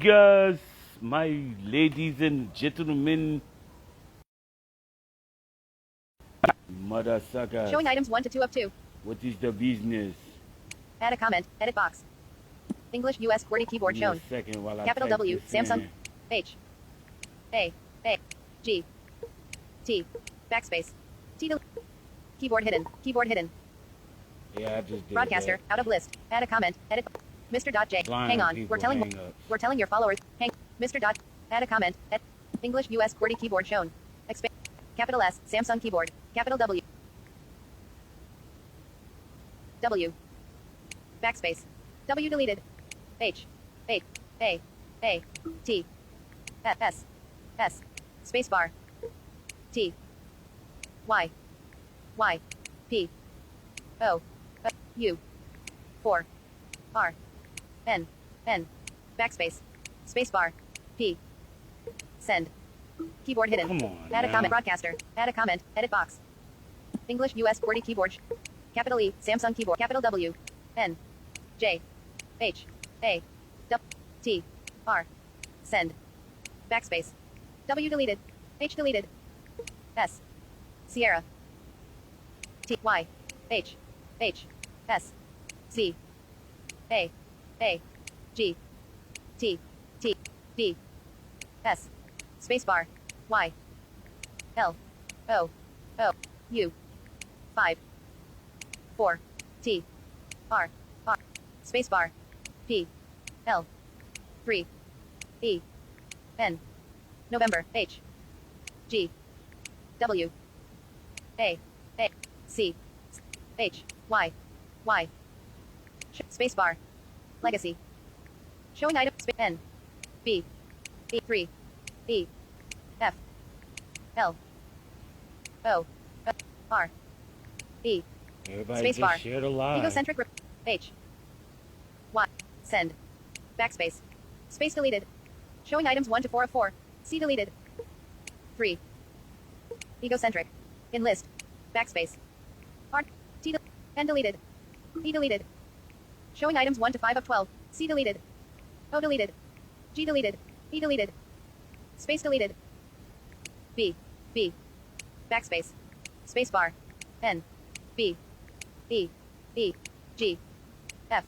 guys, my ladies and gentlemen, mother suckers. Showing items 1 to 2 of 2. What is the business? Add a comment. Edit box. English US QWERTY keyboard Give me shown. a second while I Capital type W. this Samsung. in. H. A. G. T. Backspace. T. Keyboard hidden. Keyboard hidden. Yeah, I just did Broadcaster. that. Out of list. Add a comment. Edit. Mr. J. Blind Hang on. people We're telling hang up. your followers. Hang. Mr. Add a comment. English US QWERTY keyboard shown. Expand. Capital S. Samsung keyboard. Capital W. W. Backspace. W deleted. H. A. A. T. S. S. Spacebar. T. Y. Y. P. O. U. 4. R. N. N. Backspace. Spacebar. P. Send. Keyboard hidden. Come on. Add a now. comment. Broadcaster. Add a comment. Edit box. English US QWERTY keyboard. Capital E. Samsung keyboard. Capital W. N. J. H. A. W. T. R. Send. Backspace. W deleted. H deleted. S. Sierra. T. Y. H. H. S. Z. A. G. T. T. D. S. Spacebar. Y. L. O. U. 5. 4. T. R. Spacebar. P. L. 3. E. N. November. H. G. W. A. C. H. Y. Spacebar. Legacy. Showing item. N. B. E. 3. E. F. L. O. R. E. Everybody Spacebar. just share the live. Egocentric. H. Y. Send. Backspace. Space deleted. Showing items 1 to 4 of 4. C deleted. 3. Egocentric. Enlist. Backspace. R. T. N deleted. E deleted. Showing items 1 to 5 of 12. C deleted. O deleted. G deleted. E deleted. Space deleted. B. Backspace. Spacebar. N. B. E. G. F.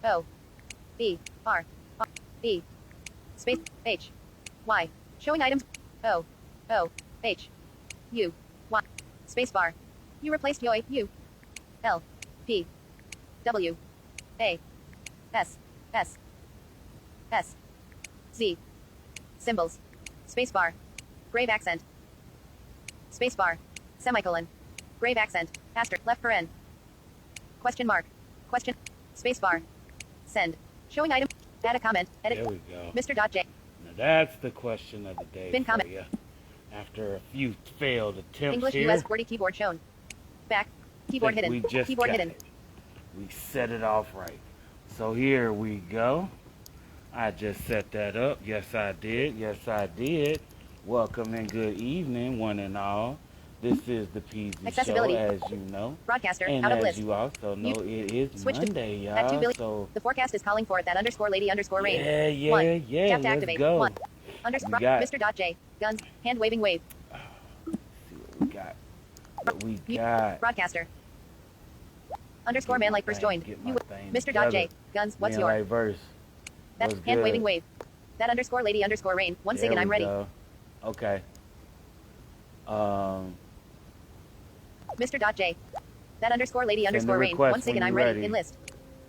O. E. R. E. Space. H. Y. Showing items. O. H. U. Y. Spacebar. You replaced Yoi. U. L. P. W. A. S. Z. Symbols. Spacebar. Grave accent. Spacebar. Semicolon. Grave accent. Asterisk. Left paren. Question mark. Question. Spacebar. Send. Showing item. Add a comment. Edit. There we go. Mr. J. Now that's the question of the day Pin for comment. you. After a few failed attempts English here, US QWERTY keyboard shown. Back. Keyboard hidden. we just Keyboard got hidden. it. We set it off right. So here we go. I just set that up. Yes, I did. Yes, I did. Welcome and good evening, one and all. This is the PZ Accessibility. Show, as you know. Broadcaster. And Out of as list. you also know, it is Switch to Monday, at 2 y'all. billion. So, The forecast is calling for it that underscore lady underscore rain. yeah, 1. yeah. Tap to Let's activate. go. 1. Underscore. We got- Mr. J. Guns. Hand waving wave. Let's see what we got. What we got. Broadcaster. Underscore man like first joined. Get You. my thing Mr. together. J. Guns. What's Man, your? right verse. That What's hand good? waving wave. That underscore lady underscore rain. One There second. I'm we ready. go. Okay. Mr. J. That underscore lady Send underscore the rain. request One second. when I'm you're ready. ready. Enlist.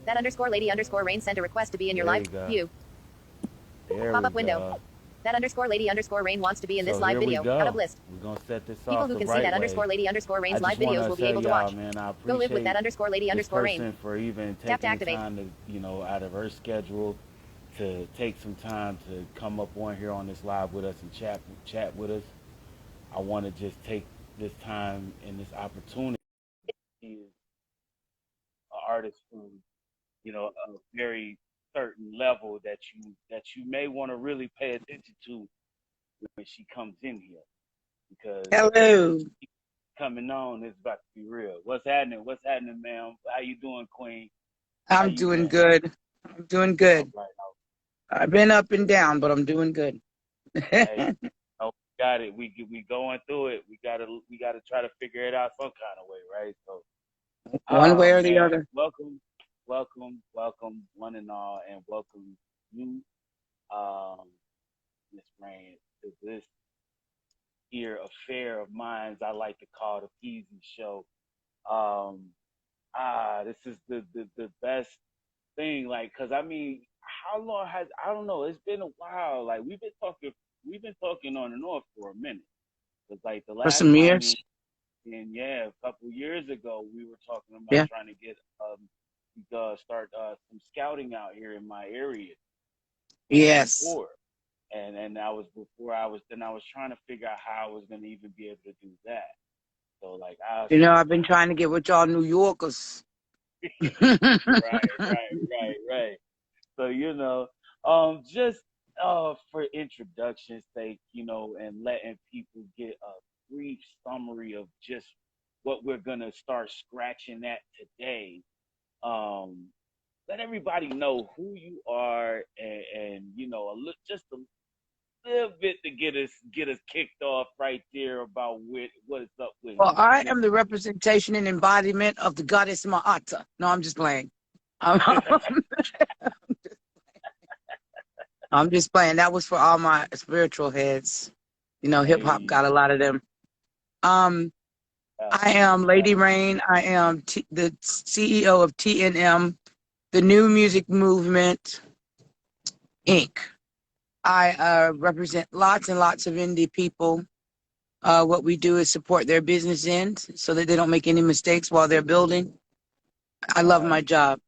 That underscore lady underscore rain sent a request to be in your There live you go. view. There Pop-up we window. go. That underscore lady underscore rain wants to be in this So live here we video. go. Out of list. We're gonna set this People off who the can right see that way. underscore lady underscore I rain's just live wanna videos will be tell able to y'all, watch. Man, I Go live with appreciate that underscore lady this underscore person rain. for even Tap to taking the activate. time to, out of her schedule to take some time to come up on here on this live with us and chat with us. I want to just take this time and this opportunity. He is an artist from, a very certain level that you may want to really pay attention to when she comes in here, because Hello. coming on is about to be real. What's happening? What's happening, ma'am? How you doing, Queen? I'm doing good. I'm doing good. All I've been up and down, but I'm doing good. Hey, oh, we got it. We going through it. We gotta try to figure it out some kind of way, right? So, One way oh or the man, other. welcome, one and all, and welcome you, um, Miss Rayne, to this here affair of mine. I like to call the Peasy Show. Um, this is the best thing, like, cause I mean, how long has I don't know. It's been a while. Like we've been talking on and off for a minute. Cause like the For last some time years. me and yeah, a couple years ago, we were talking about Yeah. trying to get start some scouting out here in my area Yes. before, and I was before I was trying to figure out how I was gonna even be able to do that. So like I was You know, like, I've been trying to get with y'all New Yorkers. right. So just for introduction's sake, and letting people get a brief summary of just what we're gonna start scratching at today. Um, Let everybody know who you are, and just a little bit to get us kicked off right there about what is up with Well, I Miss. am the representation and embodiment of the goddess Ma'ata. No, I'm just playing. I'm, I'm just playing. That was for all my spiritual heads. You know, hip hop Hey, got a lot of them. Um, uh, I am Lady Rain. I am the CEO of TNM, the New Music Movement Inc. I represent lots and lots of indie people. What we do is support their business end so that they don't make any mistakes while they're building. I love my nice. job.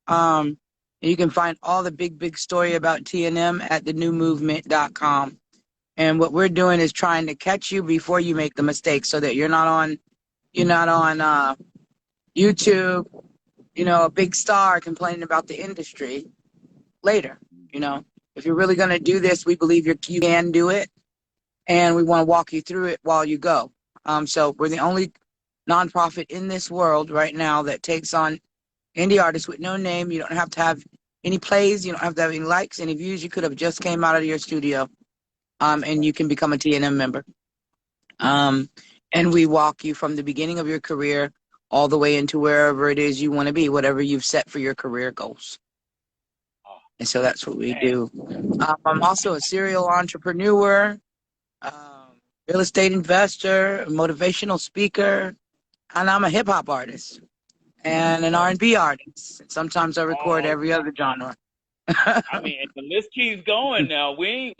Um, you can find all the big story about TNM at thenewmovement.com. And what we're doing is trying to catch you before you make the mistake so that you're not on YouTube, a big star complaining about the industry later. You know, if you're really going to do this, we believe you can do it, and we want to walk you through it while you go. So we're the only nonprofit in this world right now that takes on indie artists with no name. You don't have to have any plays. You don't have to have any likes, any views. You could have just came out of your studio, and you can become a TNM member. Um, and we walk you from the beginning of your career all the way into wherever it is you want to be, whatever you've set for your career goals. Oh And so that's what we man, do. I'm also a serial entrepreneur, real estate investor, a motivational speaker, and I'm a hip hop artist and an oh, R&B artist. Sometimes I record oh, every other genre. I mean, and the list keeps going now. We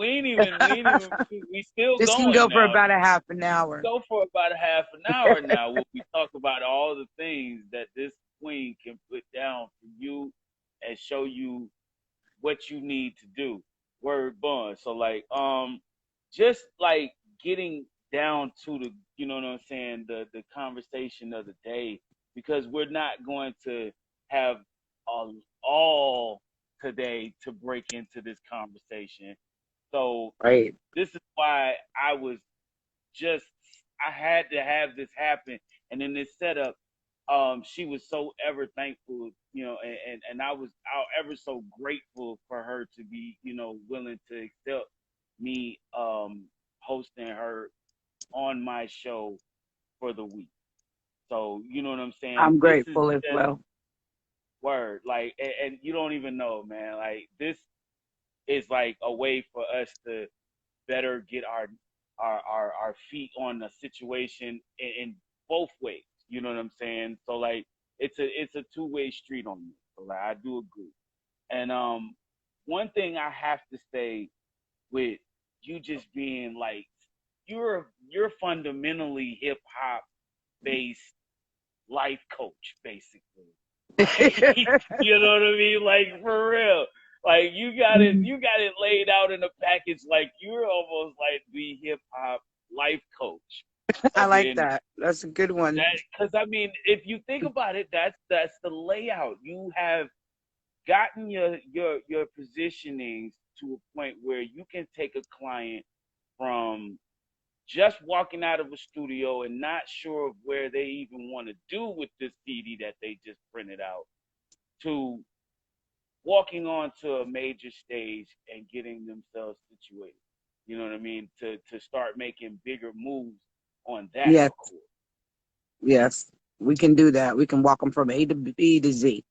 still This can going go for now. about a half an hour. Go for about a half an hour now where we talk about all the things that this queen can put down for you and show you what you need to do. Word bond. So like just like getting down to the what I'm saying, the conversation of the day, because we're not going to have all today to break into this conversation. So Right. this is why just I had to have this happen. And in this setup, she was so ever thankful, and I was out ever so grateful for her to be, willing to accept me hosting her on my show for the week. So you know what I'm saying? I'm This is grateful as just well. word, like, and you don't even know, man. Like this is like a way for us to better get our feet on the situation in both ways. You know what I'm saying? So like it's a two-way street on this. So like I do agree. And one thing I have to say with you just being like you're fundamentally hip hop based life coach basically. Like you know what I mean? Like for real. Like you got it laid out in a package like you're almost like the hip hop life coach I of the like industry. that. That's a good one. That because I mean, if you think about it, that's the layout. You have gotten your positionings to a point where you can take a client from just walking out of a studio and not sure of where they even want to do with this CD that they just printed out to walking onto a major stage and getting themselves situated. You know what I mean? To start making bigger moves on that Yes, accord. yes, we can do that. We can walk them from A to B to Z.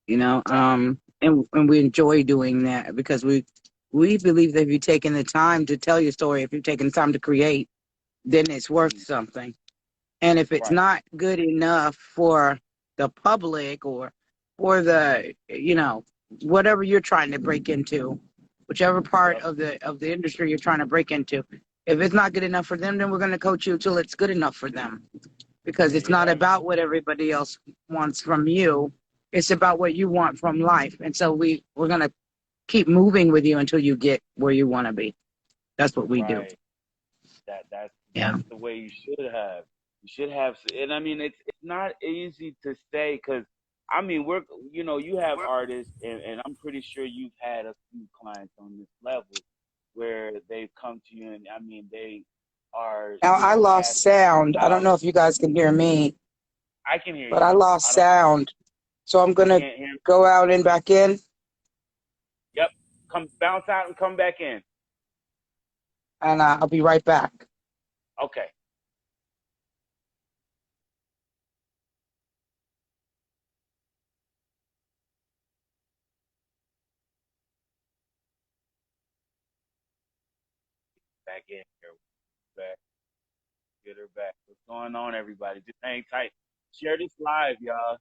You know, Right. and we enjoy doing that because we believe that if you've taken the time to tell your story, if you've taken the time to create, then it's worth Mm, something. And if it's right. not good enough for the public or for the, you know, whatever you're trying to break into, whichever part Yep. of the industry you're trying to break into, if it's not good enough for them, then we're going to coach you until it's good enough for them. Because Yeah, it's you're not right. about what everybody else wants from you. It's about what you want from life. And so we're going to keep moving with you until you get where you want to be. That's what we do. Right. That's Yeah. the way you should have. You should have, and I mean, it's not easy to say because I mean, you have artists, and I'm pretty sure you've had a few clients on this level where they've come to you, and I mean, they are, Now I lost asking sound. I don't about. know if you guys can hear me, I can hear but you. I I lost don't. sound. So I'm You going to can't hear me. go out and back in, Yep. Come bounce out and come back in. and I'll be right back. Okay. Back in here. Back. Get her back. What's going on, everybody? Just hang tight. Share this live, y'all,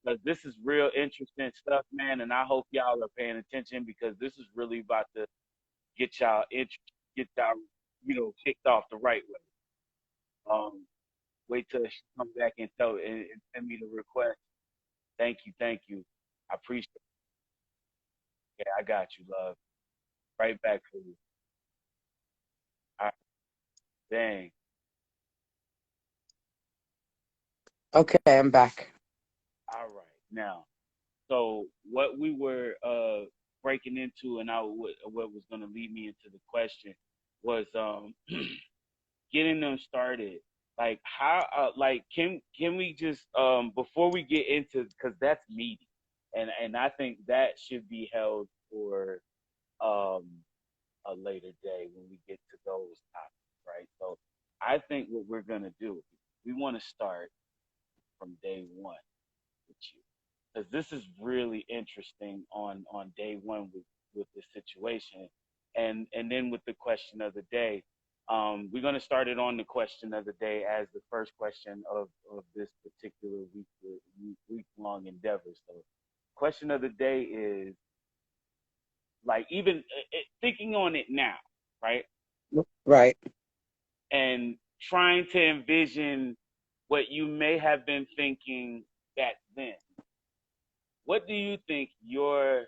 because this is real interesting stuff, man. And I hope y'all are paying attention because this is really about to get y'all get y'all, kicked off the right way. Wait till she come back and and send me the request. Thank you. I appreciate it. Yeah, I got you, love. Right back for you. All right, dang. Okay, I'm back. All right, now. So what we were breaking into, and what was going to lead me into the question was getting them started. Like how, like can we just before we get into, because that's meaty, and I think that should be held for um a later day when we get to those topics, right? So I think what we're gonna do, we want to start from day one with you because this is really interesting on day one with this situation, and then with the question of the day. We're going to start it on the question of the day as the first question of this particular week long endeavor. So, question of the day is like even thinking on it now, right? Right. And trying to envision what you may have been thinking back then. What do you think your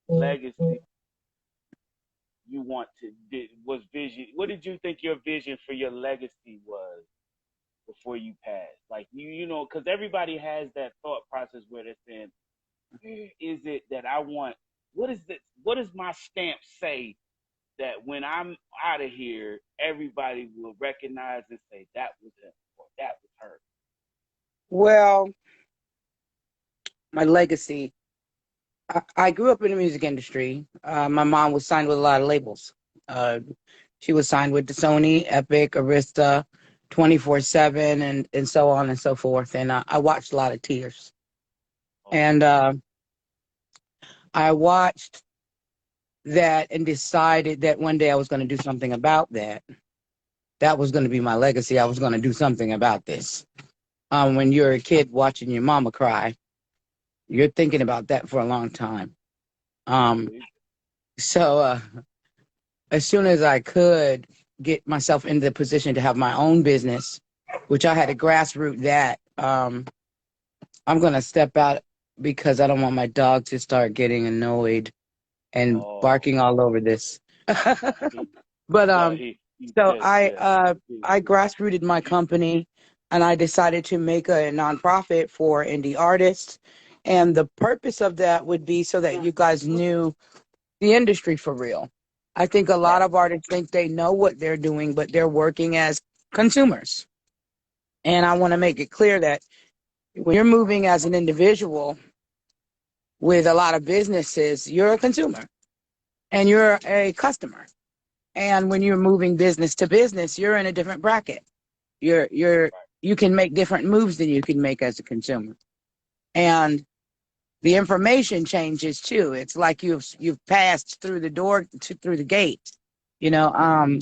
legacy you want to was vision? What did you think your vision for your legacy was before you passed? Like because everybody has that thought process where they're saying, "Where is it that I want? What is this? What does my stamp say that when I'm out of here, everybody will recognize and say that was him or that was her?" Well, my legacy. I grew up in the music industry. My mom was signed with a lot of labels. Uh, she was signed with the Sony, Epic, Arista, 24/7, and so on and so forth. And I watched a lot of tears. Oh, And I watched that and decided that one day I was going to do something about that. That was going to be my legacy. I was going to do something about this. When you're a kid watching your mama cry, you're thinking about that for a long time. I Um, believe so as soon as I could get myself into the position to have my own business, which I had to grassroots that, I'm going to step out because I don't want my dog to start getting annoyed it. and Oh, barking all over this. he, But well, he so just yeah. I grassrooted my company, and I decided to make a nonprofit for indie artists. And the purpose of that would be so that you guys knew the industry for real. I think a lot Right. of artists think they know what they're doing, but they're working as consumers. And I want to make it clear that when you're moving as an individual, with a lot of businesses, you're a consumer and you're a customer. And when you're moving business to business, you're in a different bracket. You can make different moves than you can make as a consumer. And the information changes too. It's like you've passed through the door through the gate, you know.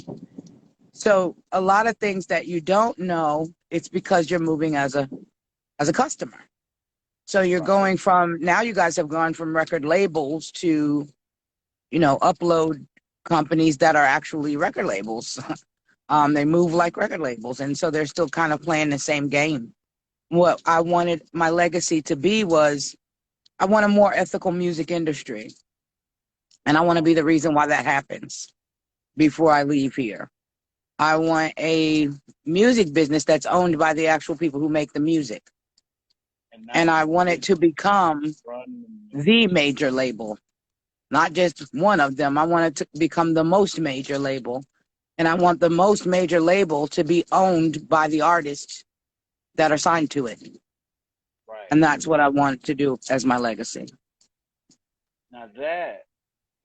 So a lot of things that you don't know, it's because you're moving as a customer. So you're going from, now you guys have gone from record labels to, you know, upload companies that are actually record labels. They move like record labels, and so they're still kind of playing the same game. What I wanted my legacy to be was, I want a more ethical music industry, and I want to be the reason why that happens before I leave here. I want a music business that's owned by the actual people who make the music, and I want it to become the major label, not just one of them. I want it to become the most major label. And I want the most major label to be owned by the artists that are signed to it. Right. And that's what I want to do as my legacy. Now that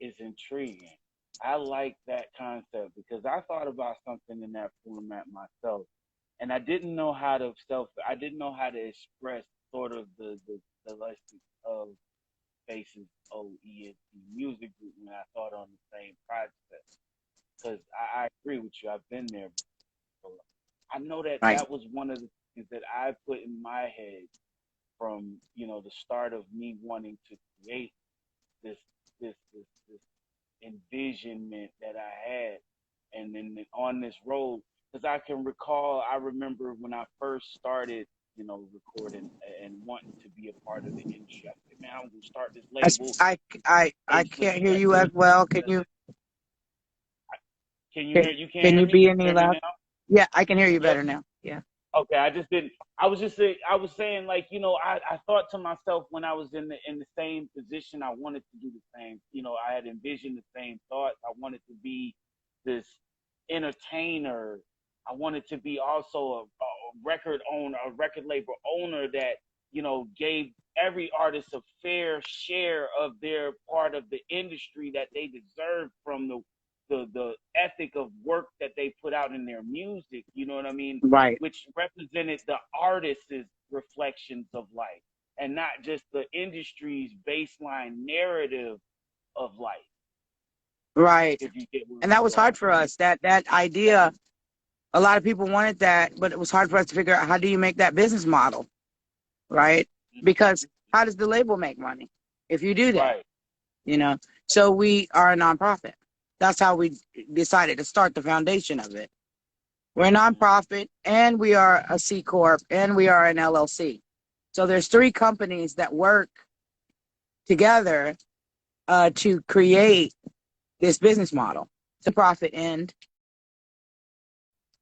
is intriguing. I like that concept because I thought about something in that format myself, and I didn't know how to express sort of the lesson of Faces OESD music group when I thought on the same project. Because I agree with you. I've been there before. I know that Right. that was one of the things that I put in my head from, you know, the start of me wanting to create this this envisionment that I had, and then on this road, because I remember when I first started, you know, recording and wanting to be a part of the industry. I said, man, I'm gonna start this label. I can't hear you as well. Can you Can you hear? You can't can hear you me? be You any hear me loud? now? Yeah, I can hear you Yep. better now. Yeah. Okay, I just didn't. I was just saying. I was saying, like, you know, I thought to myself when I was in the same position, I wanted to do the same. You know, I had envisioned the same thoughts. I wanted to be this entertainer. I wanted to be also a record owner, a record label owner that, you know, gave every artist a fair share of their part of the industry that they deserved from the ethic of work that they put out in their music. You know what I mean? Right. Which represented the artist's reflections of life and not just the industry's baseline narrative of life. Right. If you get what And that I'm was hard for us. That idea, a lot of people wanted that, but it was hard for us to figure out, how do you make that business model? Right? saying? Because how does the label make money if you do that? Right. You know? So we are a nonprofit. That's how we decided to start the foundation of it. We're a nonprofit, and we are a C Corp, and we are an LLC. So there's three companies that work together to create this business model, the profit end,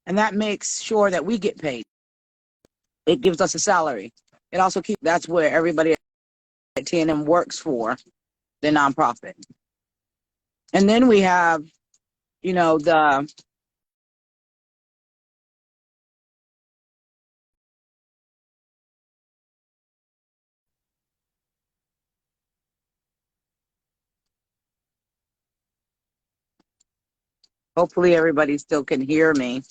and that makes sure that we get paid. It gives us a salary. It also keeps, that's where everybody at T&M works for, the nonprofit. And then we have, you know, the hopefully everybody still can hear me.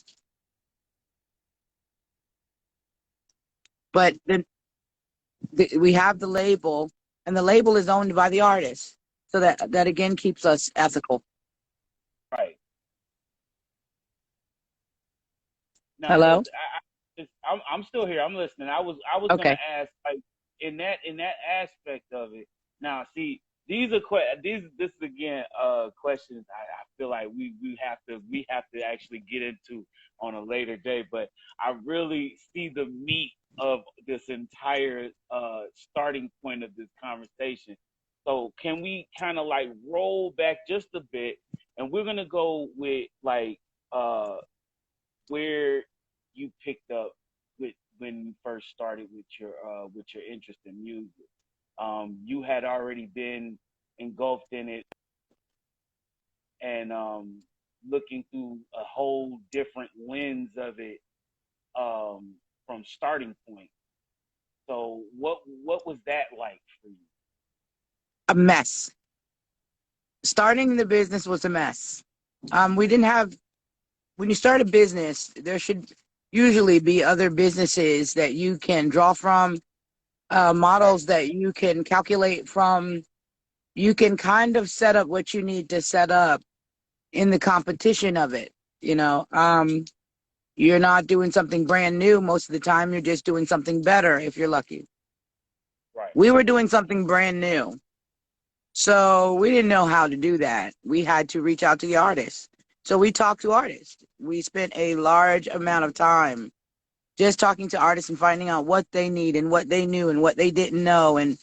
But then we have the label, and the label is owned by the artist. So that again keeps us ethical. Right. Now, Hello? I'm still here. I'm listening. I was gonna Okay. ask, like, in that aspect of it. Now, see, this is again questions I feel like we have to actually get into on a later day. But I really see the meat of this entire starting point of this conversation. So can we kind of like roll back just a bit, and we're gonna go with like where you picked up with when you first started with your interest in music. You had already been engulfed in it and looking through a whole different lens of it from starting point. So what was that like for you? a mess. Starting the business was a mess. We didn't have, when you start a business, there should usually be other businesses that you can draw from, Right, models that you can calculate from. You can kind of set up what you need to set up in the competition of it. You know, you're not doing something brand new most of the time. You're just doing something better if you're lucky. right, We were doing something brand new. So we didn't know how to do that. We had to reach out to the artists. So we talked to artists. We spent a large amount of time just talking to artists and finding out what they need and what they knew and what they didn't know. And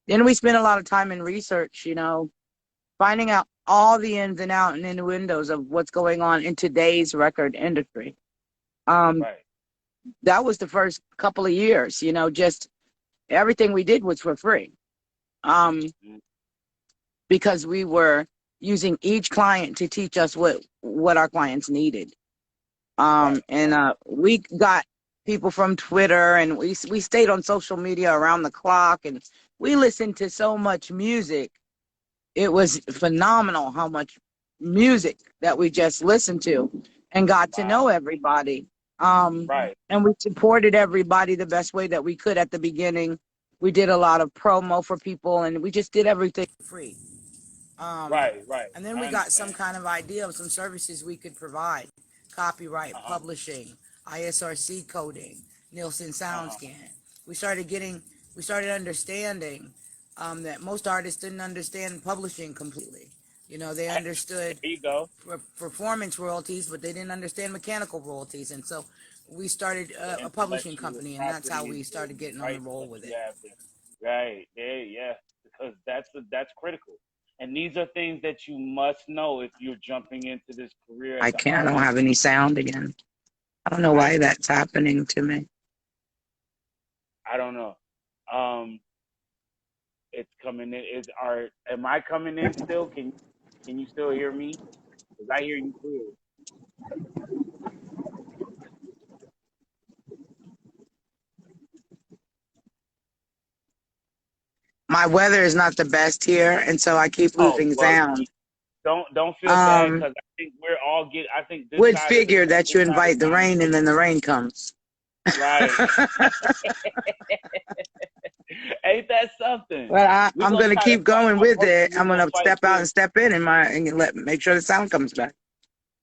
then we spent a lot of time in research, you know, finding out all the ins and outs and innuendos of what's going on in today's record industry. Um, right. that was the first couple of years, you know, just everything we did was for free. Um, Mm, because we were using each client to teach us what our clients needed. right, And we got people from Twitter, and we stayed on social media around the clock, and we listened to so much music. It was phenomenal how much music that we just listened to and got to wow, know everybody. right, And we supported everybody the best way that we could at the beginning. We did a lot of promo for people, and we just did everything free. Um, right, right. and then I we got some understand. kind of idea of some services we could provide: copyright, Uh-huh, publishing, ISRC coding, Nielsen uh-huh. SoundScan. We started getting, we started understanding that most artists didn't understand publishing completely. You know, they There understood you go. performance royalties, but they didn't understand mechanical royalties. And so we started The a publishing intellectual company, and that's how property and we the started getting on the rights roll that with you it. have there. Right, there, yeah. Because that's critical. And these are things that you must know if you're jumping into this career as I an can't, I don't artist. have any sound again. I don't know I why that's happening to me. I don't know. Um, it's coming in. Am I coming in still? Can you still hear me? Because I hear you clearly. My weather is not the best here, and so I keep Oh losing well, sound. don't feel bad Um, because I think we're all get. I think this would side of figure that this you side of invite the town is rain and getting then the rain comes. right. Ain't that something? But We I'm gonna going to try to keep fight. going I with promise it. you, we I'm going gonna to fight step out through and it. step in and make sure the sound comes back.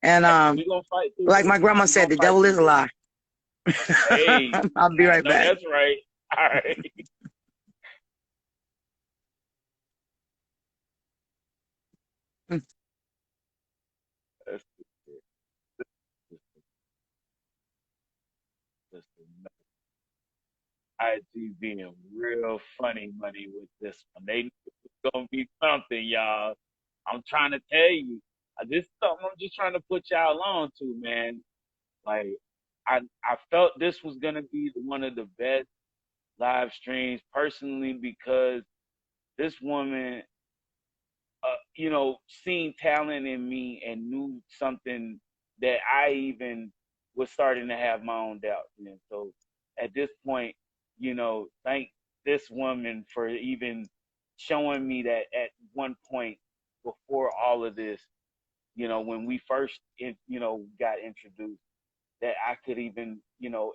And We gonna fight through like this. my grandma We said, gonna the fight devil through is a this. lie. Hey, I'll be I right know back. that's right. All right. That's, that's, IG being real funny money with this one. They knew it was gonna be something, y'all. I'm trying to tell you. This is something I'm just trying to put y'all on to, man. Like I felt this was gonna be one of the best live streams personally because this woman seen talent in me and knew something that I even was starting to have my own doubts in. So at this point, thank this woman for even showing me that at one point before all of this, when we first, got introduced, that I could even,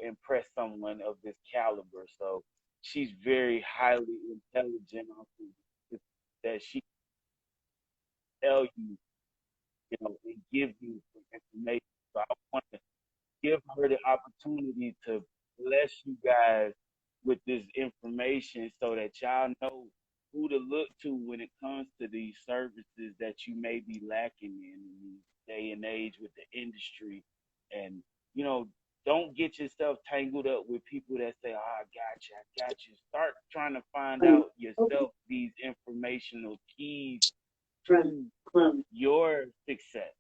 impress someone of this caliber. So she's very highly intelligent that she tell you and give you some information. So I want to give her the opportunity to bless you guys with this information so that y'all know who to look to when it comes to these services that you may be lacking in this day and age with the industry. And, you know, don't get yourself tangled up with people that say, oh, I got you. Start trying to find out yourself these informational keys to your success,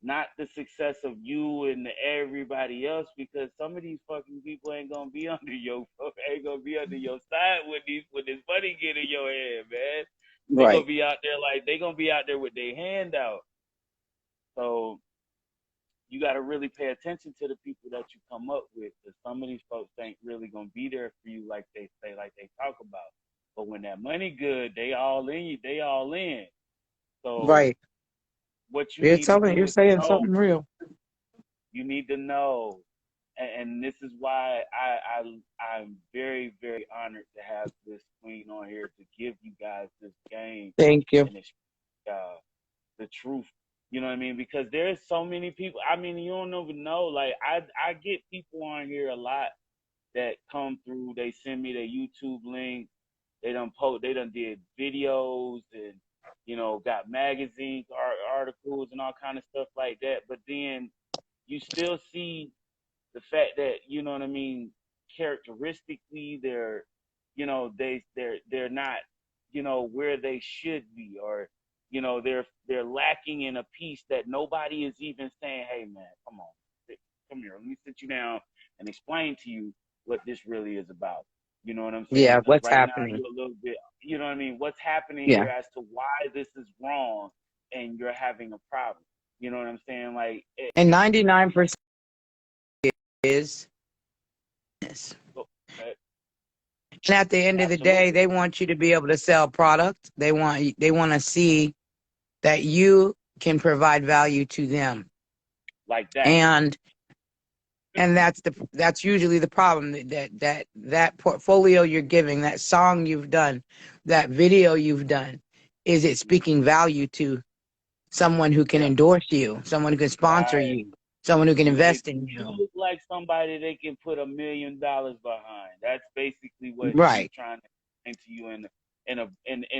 not the success of you and everybody else, because some of these fucking people ain't gonna be under your ain't gonna be under your side when this money get in your head, man. They gonna Right. be out there like they gonna be out there with their hand out. So you got to really pay attention to the people that you come up with, because some of these folks ain't really gonna be there for you like they say, like they talk about. But when that money good, they all in you. They all in. So Right. what you You're need to telling, do you're is saying know. something real. You need to know, and this is why I'm very very honored to have this queen on here to give you guys this game Thank you. and it's the truth. You know what I mean? Because there's so many people. I mean, you don't even know. Like I get people on here a lot that come through. They send me their YouTube link. They done post. They done did videos and got magazines, articles, and all kind of stuff like that. But then you still see the fact that what I mean, characteristically they're they're not where they should be, or they're lacking in a piece that nobody is even saying, hey man, come on, come here, let me sit you down and explain to you what this really is about. You know what I'm saying? Yeah. Because What's right now happening? you're a little bit, you know what I mean, what's happening Yeah. here as to why this is wrong and you're having a problem. You know what I'm saying? Like And 99% is this. okay, And at the end of the day, absolutely. they want you to be able to sell product. They want to see that you can provide value to them. Like that. And that's usually the problem, that portfolio you're giving, that song you've done, that video you've done, is it Mhm. speaking value to someone who can Yeah. endorse you, someone who can sponsor Right. you, someone who can Do it. invest in You you? look like somebody they can put $1 million behind. That's basically what he's Right. trying to explain to you in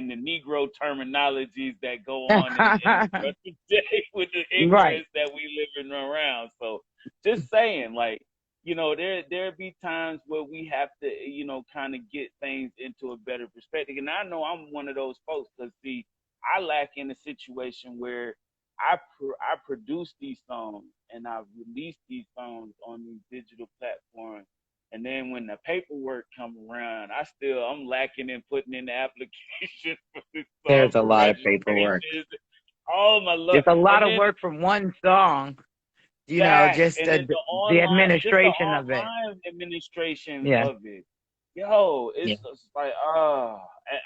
the Negro terminologies that go on in the present day with the Right. ignorance that we living around. So just saying, like, there be times where we have to, kind of get things into a better perspective. And I know I'm one of those folks because see, I lack in a situation where I produce these songs and I release these songs on these digital platforms. And then when the paperwork come around, I'm lacking in putting in the application for this song There's a for lot of paperwork. registration. All my luck. There's a lot And of then work from one song, facts. just And then the just the administration of it. online administration Yeah. of it. Yo, Yeah. it's just like, oh,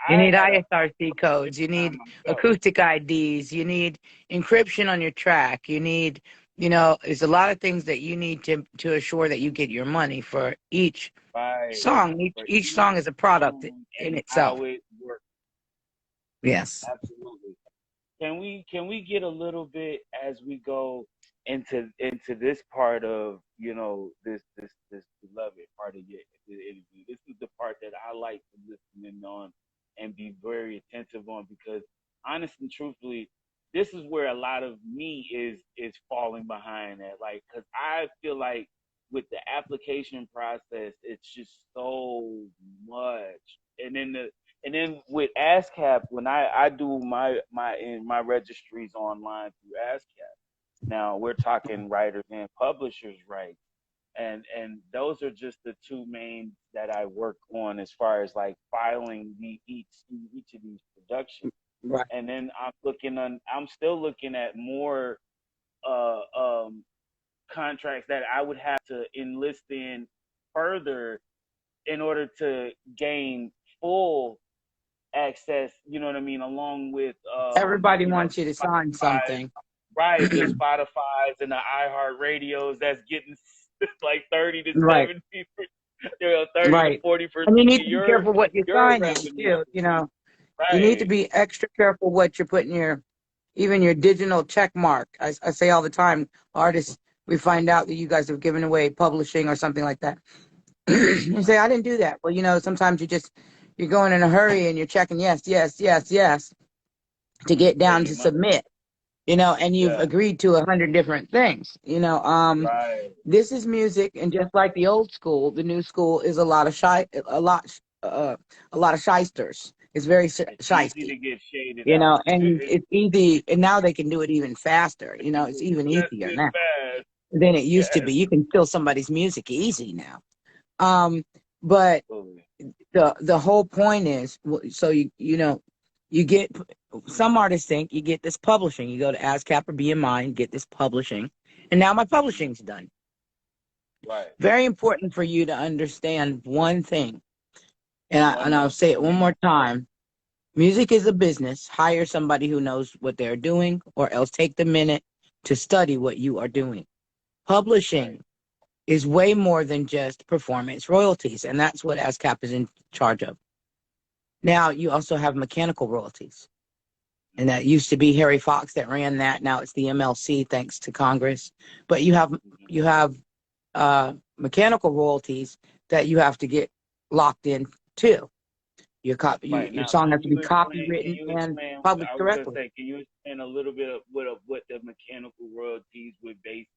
You I need had a ISRC good codes. You time need myself. acoustic IDs. You need encryption on your track. You need, there's a lot of things that you need to assure that you get your money for each Right. song. Each For each each song is a product song in and itself. how it works. Yes. Absolutely. Can we get a little bit as we go into this part of this beloved part of the interview? This is the part that I like to listen in on and be very attentive on because honestly and truthfully, this is where a lot of me is falling behind at. Like, cause I feel like with the application process, it's just so much, and then with ASCAP, when I do my registries online through ASCAP, now we're talking writers and publishers, right? And those are just the two main that I work on as far as like filing each of these productions. Right. And then I'm still looking at more uh um contracts that I would have to enlist in further in order to gain full access, you know what I mean, along with Everybody the wants you to sign Spotify, something. right, the Spotify's and the iHeart radios that's getting like 30 to Right. 70, 30 to Right. 40% And you of need to be careful what you're your signing revenue. too. You need to Right, be extra careful what you're putting even your digital check mark. I say all the time, artists, we find out that you guys have given away publishing or something like that. You say, I didn't do that. Well, sometimes you're going in a hurry and you're checking yes, yes, yes, yes to get down taking to money. submit, and you've Yeah, agreed to 100 different things. right, This is music, and just like the old school, the new school is a lot of shysters. It's very it's easy shysty, to get shaded out. and it's easy, and now they can do it even faster. They can It's do even just easier as now fast. than it used to Yes, be. You can steal somebody's music easy now. But absolutely. the whole point is, so you get, some artists think you get this publishing. You go to ASCAP or BMI and get this publishing, and now my publishing's done. Right, Very important for you to understand one thing. And I'll say it one more time. Music is a business. Hire somebody who knows what they're doing, or else take the minute to study what you are doing. Right. Publishing is way more than just performance royalties, and that's what ASCAP is in charge of. Now, you also have mechanical royalties, and that used to be Harry Fox that ran that. Now it's the MLC, thanks to Congress. But you have mechanical royalties that you have to get locked in too. Right. Your Now, song has can to be you explain? Can copywritten you and explain? published I was gonna correctly. say, can you explain a little bit of what the mechanical royalties would base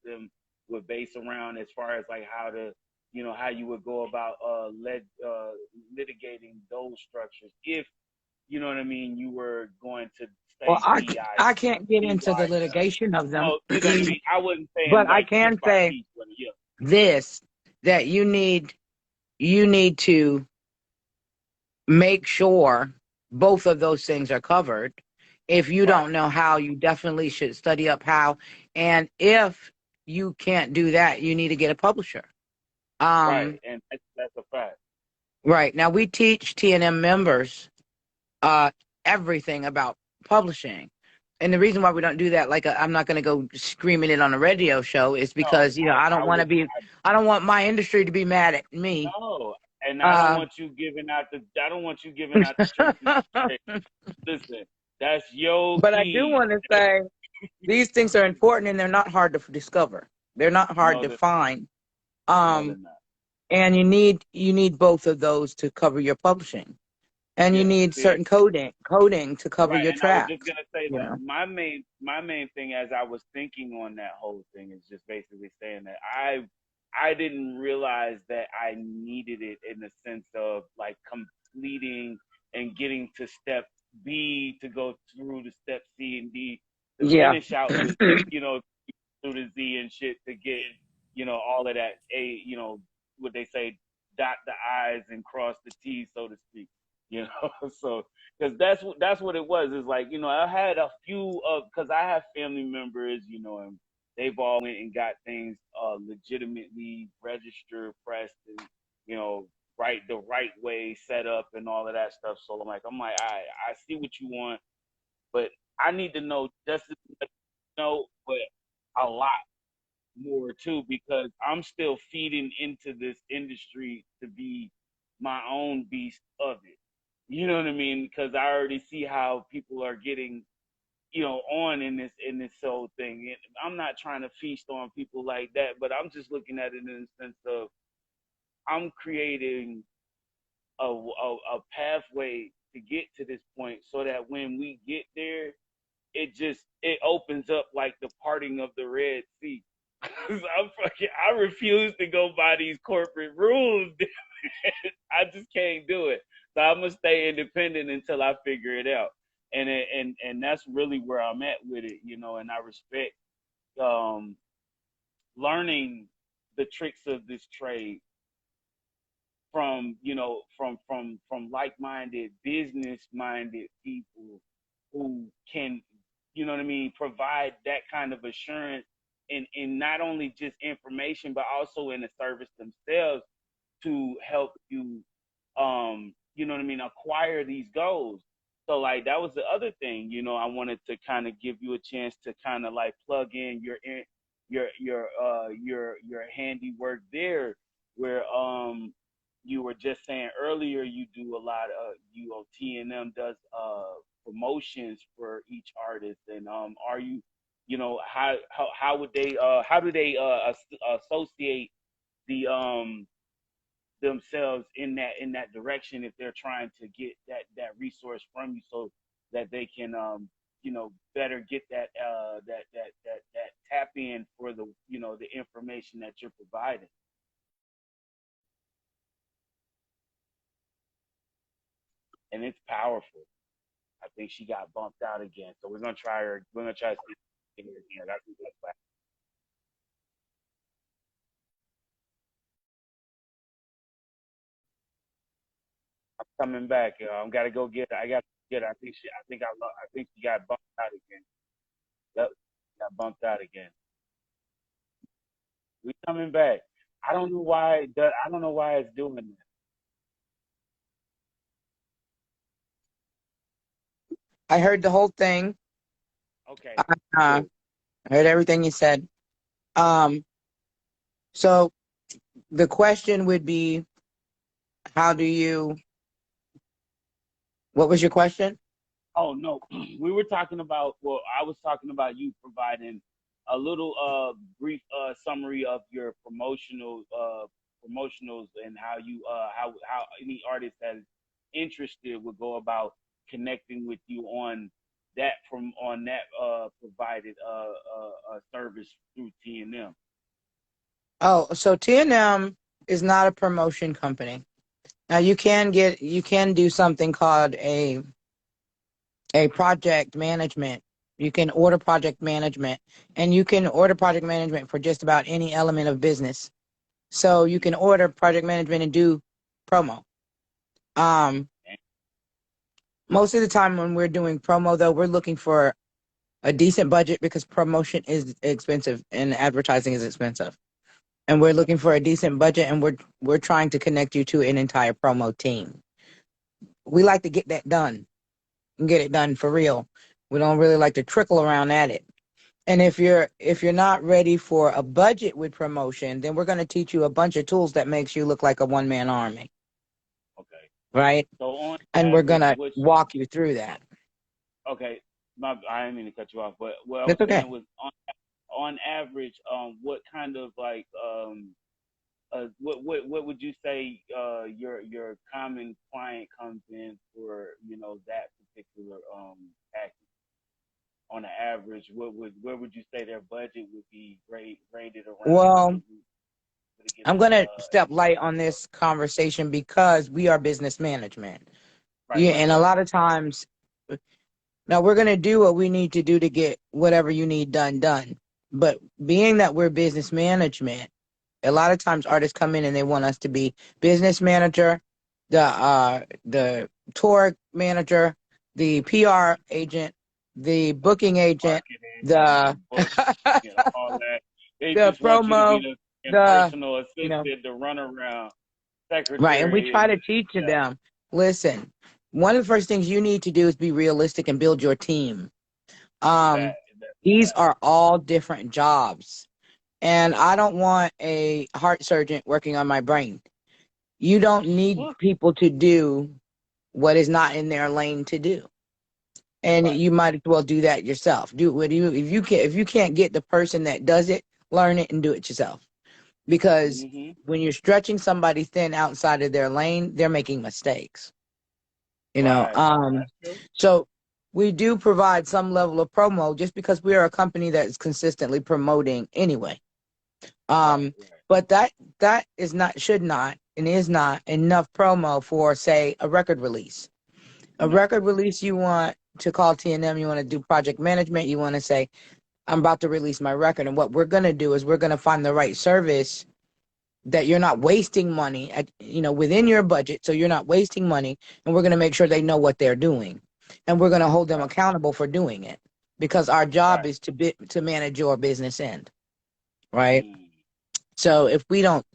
around as far as like how to, how you would go about litigating those structures if you know what I mean. You were going to Well, say I can't get into the DY. litigation of them, No, you know what I mean. I wasn't saying but I like piece can by say piece, but yeah. this, that you need to make sure both of those things are covered. If you Right. don't know how, you definitely should study up how. And if you can't do that, you need to get a publisher. Right. Um, And that's a fact. right. Now we teach TNM members uh everything about publishing. And the reason why we don't do that, like I'm not going to go screaming it on a radio show, is No, because I don't I want to would. be, I don't want my industry to be mad at me. No, and I don't Uh, want you giving out the. I don't want you giving out the church's secret. Listen, that's your but I do key. want to say these things are important and they're not hard to discover. They're not hard No, to they're find. no, they're Um, not. and you need both of those to cover your publishing, and you Yeah. need See, certain coding to cover right. your And I was just tracks. gonna say You like know. my main thing as I was thinking on that whole thing is just basically saying that I didn't realize that I needed it in the sense of like completing and getting to step B to go through the step C and D to Yeah. finish out the you know through the Z and shit to get, all of that what they say, dot the I's and cross the T's, so to speak. You know, so because that's what it was. Is like, I had a few of because I have family members, and they've all went and got things legitimately registered, pressed, and right the right way set up and all of that stuff. So I'm like, I see what you want, but I need to know just as much, but a lot more too because I'm still feeding into this industry to be my own beast of it. You know what I mean? Because I already see how people are getting, on in this whole thing. And I'm not trying to feast on people like that, but I'm just looking at it in the sense of I'm creating a pathway to get to this point so that when we get there, it opens up like the parting of the Red Sea. I refuse to go by these corporate rules. I just can't do it. So I'm gonna stay independent until I figure it out. And that's really where I'm at with it, and I respect um learning the tricks of this trade from like-minded business-minded people who can what I mean, provide that kind of assurance in not only just information but also in the service themselves to help you what I mean, acquire these goals. So like that was the other thing, I wanted to kind of give you a chance to kind of like plug in your handiwork there where you were just saying earlier you do a lot of TNM does promotions for each artist, and are you how would they how do they associate the themselves in that direction if they're trying to get that resource from you so that they can better get that tap in for the information that you're providing. And it's powerful. I think she got bumped out again, so we're gonna try to see her again. I think that's why. I'm coming back. I gotta go get her. I got to get her. I think she got bumped out again. Yep, got bumped out again. We coming back. I don't know why. I don't know why it's doing that. I heard the whole thing. Okay, I cool. heard everything you said. Um, so the question would be, how do you, what was your question? Oh no, we were talking about. Well, I was talking about you providing a little brief summary of your promotionals and how you how any artist that is interested would go about connecting with you on that provided service through T&M. Oh, so T&M is not a promotion company. Now you can do something called a project management. You can order project management, and you can order project management for just about any element of business. So you can order project management and do promo. Um, Most of the time when we're doing promo, though, we're looking for a decent budget because promotion is expensive and advertising is expensive. And we're looking for a decent budget, and we're trying to connect you to an entire promo team. We like to get that done and get it done for real. We don't really like to trickle around at it. And if you're not ready for a budget with promotion, then we're going to teach you a bunch of tools that makes you look like a one-man army, Okay. right? So on And we're going average, to what's walk you through that. okay? I didn't mean to cut you off, but what I was That's okay. saying was on average, what kind of like what would you say your common client comes in for that particular package on an average? Where would you say their budget would be rated around? Well, Would it get I'm going to step light on this conversation because we are business management. right, Yeah, right, and a right, lot of times, now we're going to do what we need to do to get whatever you need done. But being that we're business management, a lot of times artists come in and they want us to be business manager, the tour manager, the PR agent, the booking agent, the marketing, book, all that. They the just want you to be promo, the the personal you know assistant, the runaround right. And we secretary, try and to teach yeah, them, listen, one of the first things you need to do is be realistic and build your team. that Um, that these are all different jobs. And I don't want a heart surgeon working on my brain. You don't need Woo, people to do what is not in their lane to do. And right. you might as well do that yourself. Do what you if you can't get the person that does it, learn it and do it yourself. Because Mhm. when you're stretching somebody thin outside of their lane, they're making mistakes. You know, Right. That's true. so we do provide some level of promo just because we are a company that is consistently promoting anyway. Right. Um, Right. but that is not should not and is not enough promo for say a record release. A No. record release you want to call T&M, you want to do project management, you want to say I'm about to release my record, and what we're going to do is we're going to find the right service that you're not wasting money at within your budget, so you're not wasting money, and we're going to make sure they know what they're doing, and we're going to hold them Right. accountable for doing it because our job Right. is to manage your business end, right? Mm. So if we don't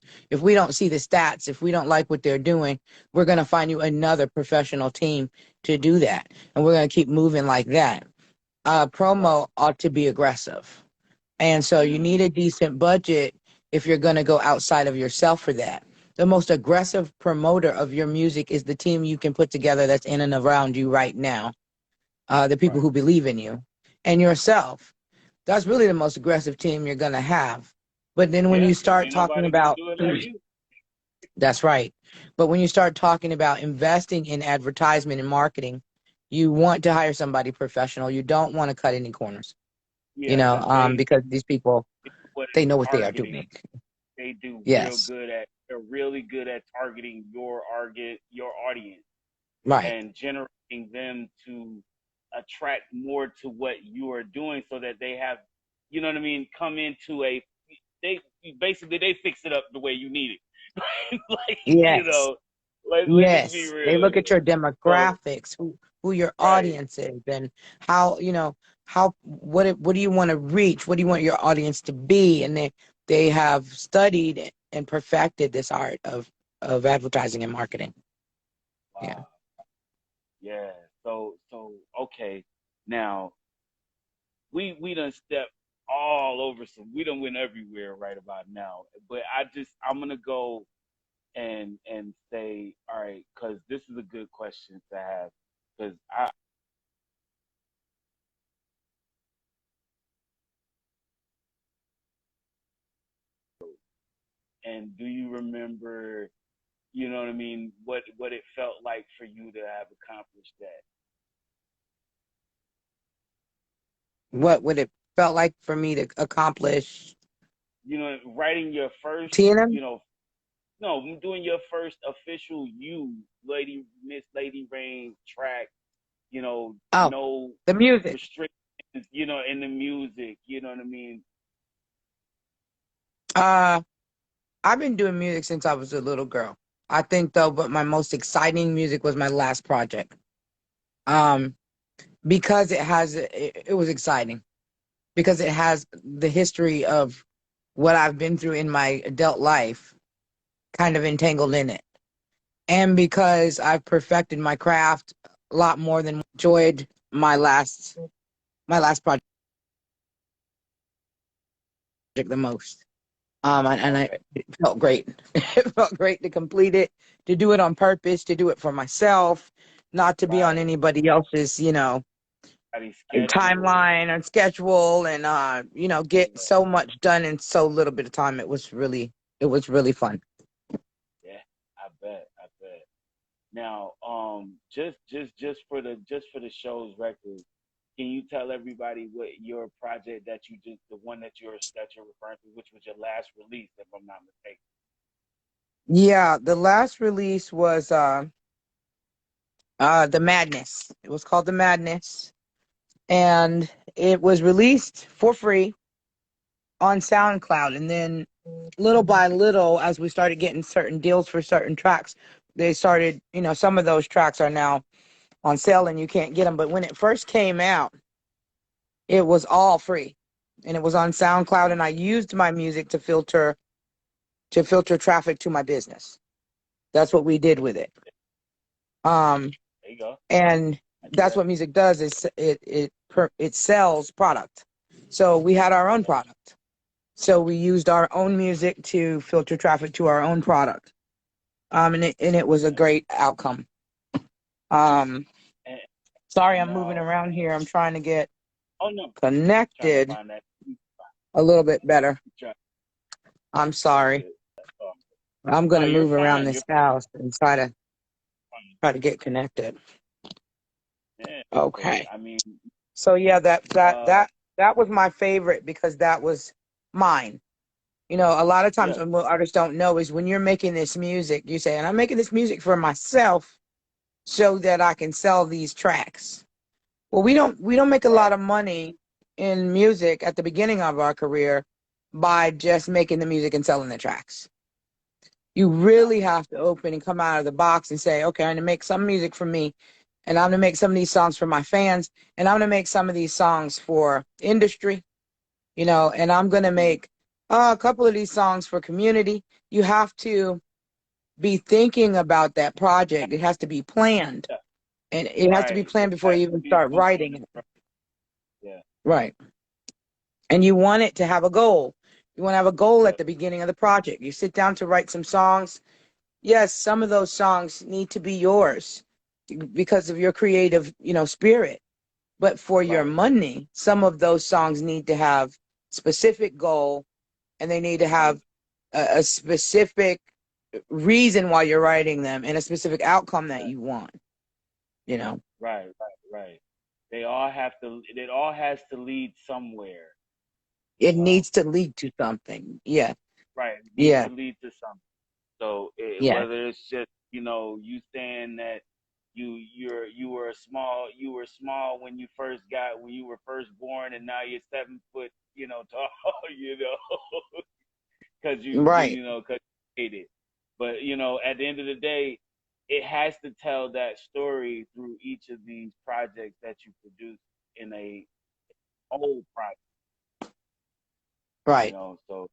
see the stats, if we don't like what they're doing, we're going to find you another professional team to do that, and we're going to keep moving like that. Right. Promo ought to be aggressive, and so you need Mm. a decent budget if you're going to go outside of yourself for that. The most aggressive promoter of your music is the team you can put together that's in and around you right now, the people Right. who believe in you and yourself. That's really the most aggressive team you're going to have. But then when Yeah, you because start ain't talking nobody gonna about, do it like you. that's right. But when you start talking about investing in advertisement and marketing, you want to hire somebody professional. You don't want to cut any corners, Yeah, because because these people, they do what they know what they are targeting. doing. They do real Yes. good at. They're really good at targeting your audience Right. and generating them to attract more to what you are doing, so that they have, you know what I mean, come into a they basically they fix it up the way you need it. Like, Yes. let's just be Yes. They real. look at your So demographics, who your right, audience is, and how, what do you want to reach? What do you want your audience to be? And they have studied and perfected this art of advertising and marketing. Yeah. wow, yeah. So okay, now we done stepped all over some. We done went everywhere right about now. But I'm gonna go and say, all right, because this is a good question to have. Because I and do you remember, you know what I mean, what it felt like for you to have accomplished that? What would it felt like for me to accomplish? You know, writing your first, TNM? you know, no, doing your first official Miss Lady Rain track, you know, Oh, no the music. restrictions, you know, in the music, you know what I mean? Uh, I've been doing music since I was a little girl. I think though, but my most exciting music was my last project. Um, because it was exciting because it has the history of what I've been through in my adult life kind of entangled in it. And because I've perfected my craft a lot more than enjoyed my last project the most. Okay, It felt great. It felt great to complete it, to do it on purpose, to do it for myself, not to be on right. anybody else's, Body schedule. timeline or schedule, and get Yeah, so much done in so little bit of time. It was really fun. yeah. I bet. I bet. Now, just for the show's record, can you tell everybody what your project that you just the one that you're referring to, which was your last release, if I'm not mistaken? Yeah, the last release was The Madness. It was called The Madness, and it was released for free on SoundCloud. And then little by little, as we started getting certain deals for certain tracks, they started, some of those tracks are now on sale and you can't get them. But when it first came out, it was all free and it was on SoundCloud. Mm, And I used my music to filter traffic to my business. That's what we did with it. Um, there you go. and I that's bet. what music does is it sells product. So we had our own Yeah. product. So we used our own music to filter traffic to our own product. And it was a Yeah. great outcome. Um, And, sorry, and I'm moving now, around here. I'm trying to get oh no, trying to connected find that. a little bit better. Try, I'm that's sorry. good. That's all. I'm No, gonna you're move around fine. this You're house and fine. try to get connected. Yeah. So Okay. I mean, So yeah, that that uh, that that was my favorite because that was mine. A lot of times yeah, what artists don't know is when you're making this music, you say, and I'm making this music for myself so that I can sell these tracks. Well, we don't make a lot right. of money in music at the beginning of our career by just making the music and selling the tracks. You No, really have to open and come out of the box and say, okay, I'm going to make some music for me, and I'm going to make some of these songs for my fans, and I'm going to make some of these songs for industry, and I'm going to mm, make a couple of these songs for community. You have to be thinking about that project. It has to be planned, yeah, and it has to be right. It planned before has you to even be start something in writing the it. front. Yeah, Right. And you want it to have a goal. You want to have a goal yeah, at the beginning of the project. You sit down to write some songs. Yes, some of those songs need to be yours because of your creative, spirit. But for your right. money, some of those songs need to have specific goal, and they need to Mm, have a specific reason why you're writing them and a specific outcome that right, you want, you know. right. They all have to. It all has to lead somewhere. It Um, needs to lead to something. Yeah. right. It needs Yeah. to lead to something. So Yeah. whether it's just you saying that you were small when you were first born and now you're 7 foot tall because Right. because you made it. But at the end of the day, it has to tell that story through each of these projects that you produce in a whole project. Right. So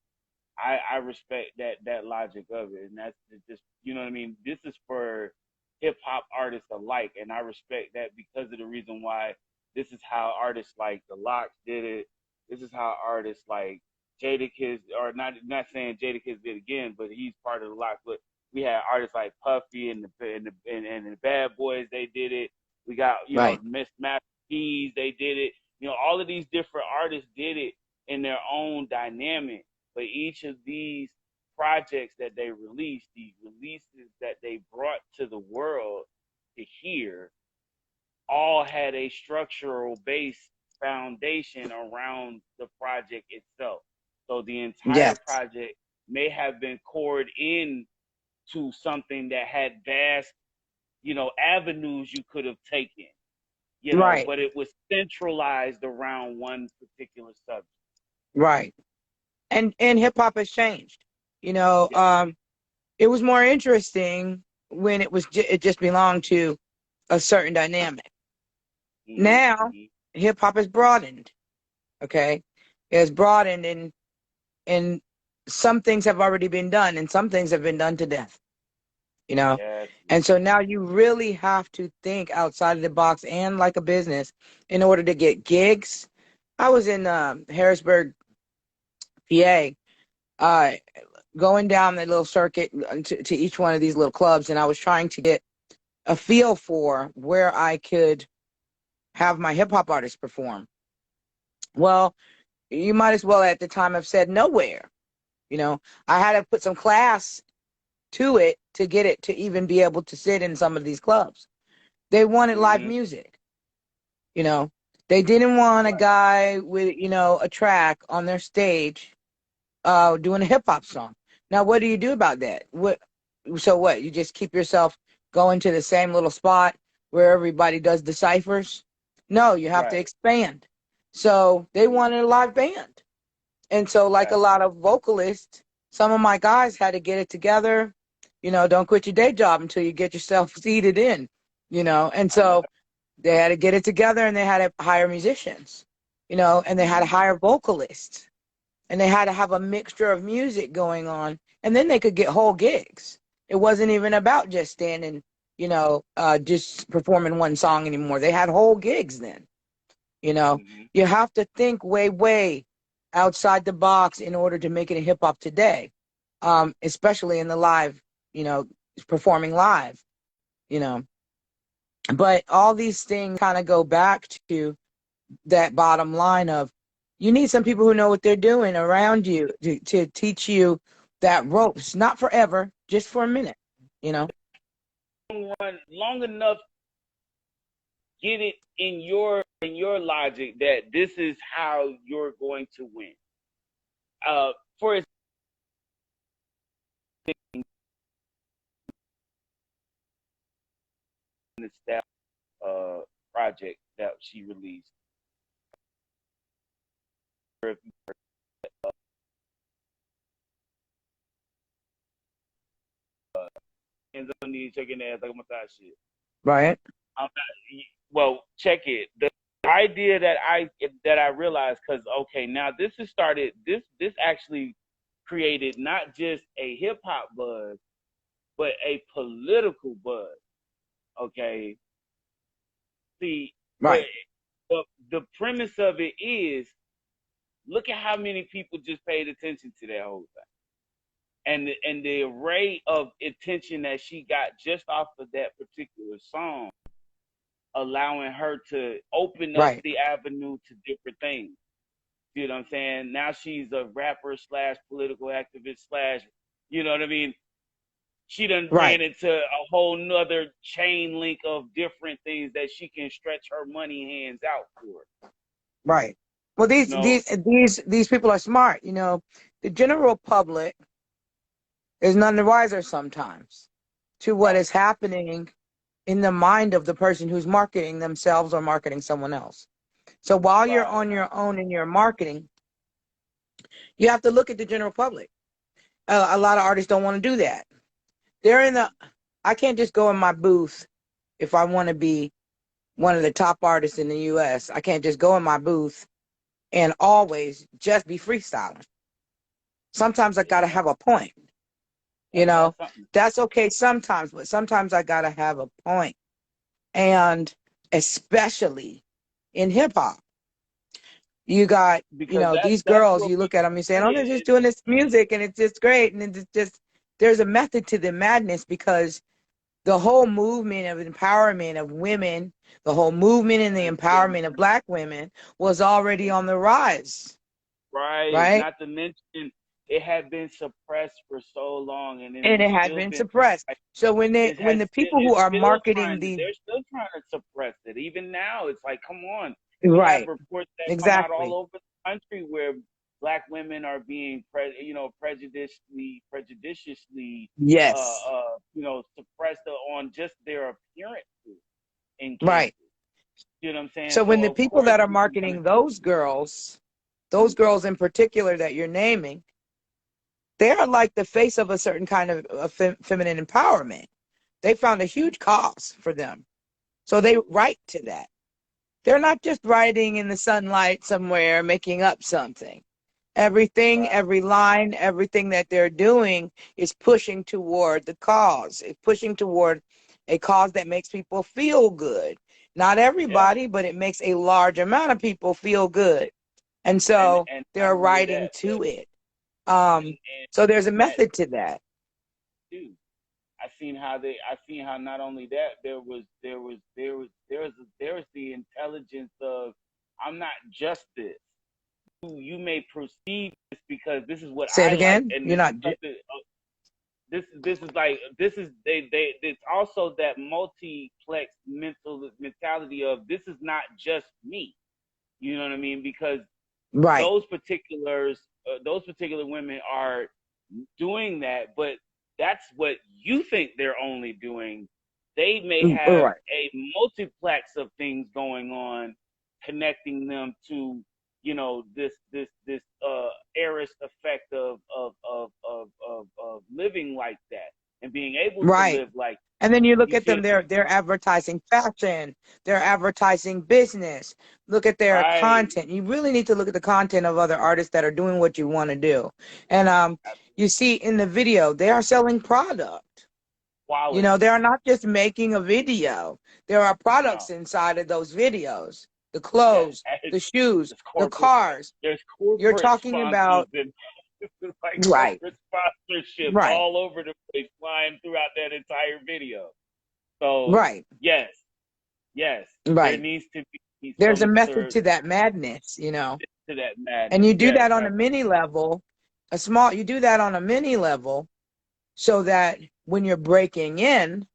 I respect that logic of it, and that's just what I mean. This is for hip hop artists alike, and I respect that because of the reason why this is how artists like the Locks did it. This is how artists like Jadakiss, or not saying Jadakiss did again, but he's part of the Locks. But we had artists like Puffy and the Bad Boys. They did it. We got Right. Miss Master Keys. They did it. All of these different artists did it in their own dynamic. But each of these projects that they released, the releases that they brought to the world to hear, all had a structural base foundation around the project itself. So the entire Yes. project may have been cored in to something that had vast, avenues you could have taken, Right. but it was centralized around one particular subject. Right. And hip hop has changed. Yeah. It was more interesting when it just belonged to a certain dynamic. Mm-hmm, Now, mm-hmm. hip hop has broadened. Okay, it has broadened, and some things have already been done, and some things have been done to death. Yes. And so now you really have to think outside of the box and like a business in order to get gigs. I was in Harrisburg, PA, going down the little circuit to each one of these little clubs, and I was trying to get a feel for where I could have my hip hop artists perform. Well, you might as well at the time have said nowhere. I had to put some class to it to get it to even be able to sit in some of these clubs. They wanted live Mm-hmm. music. They didn't want a Right. guy with, a track on their stage doing a hip hop song. Now, what do you do about that? So what? You just keep yourself going to the same little spot where everybody does the ciphers? No, you have to Right. expand. So they wanted a live band. And so, like a Exactly. lot of vocalists, some of my guys had to get it together. Don't quit your day job until you get yourself seated in, And I know. so they had to get it together, and they had to hire musicians, and they had to Mm-hmm. hire vocalists, and they had to have a mixture of music going on, and then they could get whole gigs. It wasn't even about just standing, just performing one song anymore. They had whole gigs then. Mm-hmm. You have to think way, way outside the box in order to make it in hip hop today, especially in the live, you know, performing live, you know. But all these things kind of go back to that bottom line of you need some people who know what they're doing around you to teach you that ropes, not forever, just for a minute, you know. Long enough, get it in your logic that this is how you're going to win. For the staff project that she released. Hands on knees, shaking ass like a massage shit. Right. I'm not, well, check it. The idea that I realized, because okay, now this has started. This actually created not just a hip hop buzz, but a political buzz. Okay, see, but Right. the premise of it is, look at how many people just paid attention to that whole thing, and the array of attention that she got just off of that particular song, allowing her to open up Right. the avenue to different things. You know what I'm saying? Now she's a rapper slash political activist slash, you know what I mean? She done Right. ran into a whole nother chain link of different things that she can stretch her money hands out for. Right. Well, You know, these people are smart. The general public is none the wiser sometimes to what right, is happening in the mind of the person who's marketing themselves or marketing someone else. So while you're right, on your own in your marketing, you have to look at the general public. A lot of artists don't want to do that. They're in the. I can't just go in my booth if I want to be one of the top artists in the U.S. I can't just go in my booth and always just be freestyling. Sometimes I got to have exactly, a point. You That's know, something. that's okay sometimes, but sometimes I gotta have a point. And especially in hip hop, you got, Because these that's girls, what you look people at them, you say, oh, they're just forget. doing this music and it's just great. And it's just, there's a method to the madness because the whole movement of empowerment of women, the whole movement and the Has been empowerment of Black women was already on the rise, right. right? Not to mention, it had been suppressed for so long, and then And it's it had still been been suppressed. like So when it when has the still people who it's are still marketing trying to. these, They're still trying to suppress it. Even now, it's like, come on. We have right, reports that come out all exactly, over the country where Black women are being, prejudiciously, yes, suppressed on just their appearances in right. cases. You know what I'm saying? So when So the of people course that are you're gonna. marketing those girls in particular that you're naming, they're like the face of a certain kind of feminine empowerment. They found a huge cause for them. So they write to that. They're not just writing in the sunlight somewhere, making up something. Everything, Right. every line, everything that they're doing is pushing toward the cause. It's pushing toward a cause that makes people feel good. Not Yeah. everybody, but it makes a large amount of people feel good. And so And not they're only writing that, but to it. and So there's a that method to that. too. I seen how not only that there was the intelligence of, I'm not just this. You may perceive this because this is what Say it I like, again. and You're this not. is something. This is they it's also that multiplex mentality of, this is not just me. You know what I mean? Because Right. those particular women are doing that, but that's what you think they're only doing. They may have Right. a multiplex of things going on, connecting them to, this heiress effect of living like that and being able to Right. live like. And then you look You at see them, what I'm saying? they're advertising fashion, they're advertising business. Look at their Right. content. You really need to look at the content of other artists that are doing what you want to do. And you see in the video, they are selling product. They Quality. are not just making a video. There are products No. inside of those videos. The Yeah. clothes, the shoes, There's the corporate. cars. There's You're corporate talking sponsors about and it's like right, corporate sponsorships right, all over the place, flying throughout that entire video. So right, yes, yes, there right. needs to be There's a some method sort to that madness. to that And madness. you do Yes, that on a mini level, you do that on a mini level so that when you're breaking in,